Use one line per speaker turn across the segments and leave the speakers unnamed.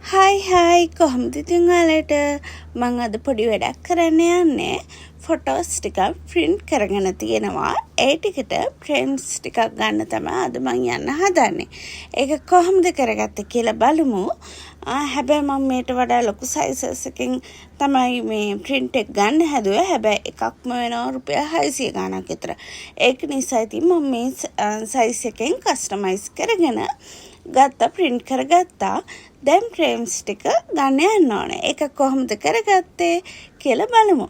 හයි කොහොමද ඉතින් ඔයාලට මම අද පොඩි වැඩක් කරන්න යන්නේ ෆොටෝස් ටිකක් print කරගෙන තියෙනවා ඒ ටිකට prints ටිකක් ගන්න තමයි අද මම යන්න හදන්නේ ඒක කොහොමද කරගත්තේ කියලා බලමු හැබැයි මම මේට වඩා ලොකු sizes එකකින් තමයි මේ print එක ගන්න හැදුවේ හැබැයි එකක්ම වෙනවා රුපියල් 600 ගණක් විතර ඒක නිසා ඉතින් මම මේ size එකෙන් customize කරගෙන ගත්තා print කරගත්තා දැන් frames ටික ගන්න යන්න ඕනේ. ඒක කොහොමද කරගත්තේ කියලා බලමු.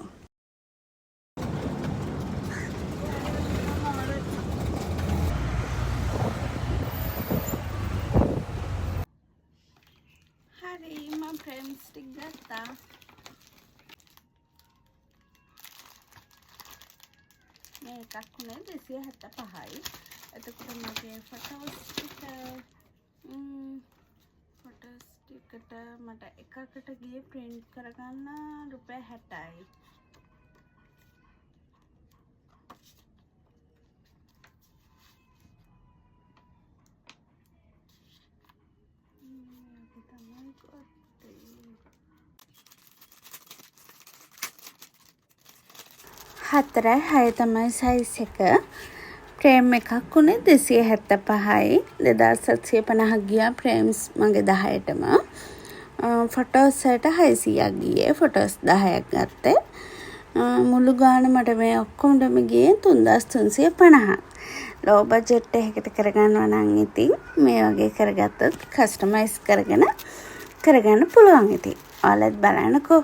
හරි මම frames ටික ගත්තා. මේ එකක් උනේ 275යි. එතකොට මගේ photos ටිකට මට එකකට ගියේ print කරගන්න රුපියල් 60යි. හතරයි හය තමයි size එක. frame එකක් උනේ 275යි 2750 ගියා frames මගේ 10ටම photos වලට 600ක් ගියේ photos 10ක් ගත්තේ මුළු ගාන මට මේ ඔක්කොමඩම ගියේ 3350 low budget එකකට කරගන්නවා නම් ඉතින් මේ වගේ කරගත්තොත් customize කරගන්න පුළුවන් ඉතින් ඔයාලත් බලන්නකෝ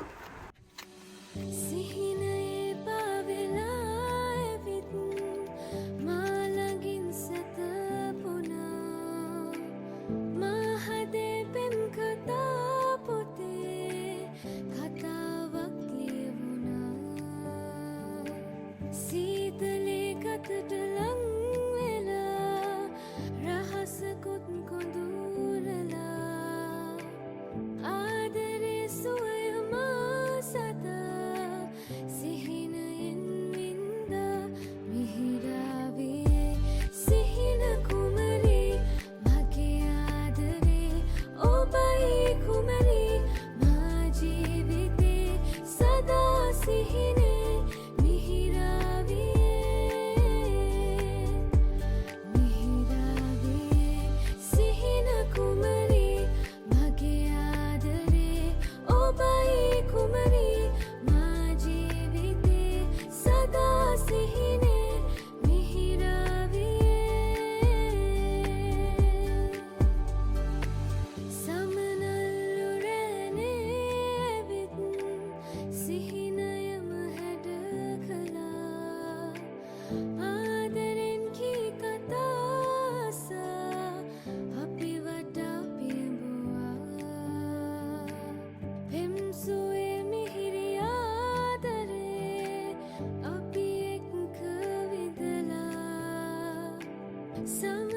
Some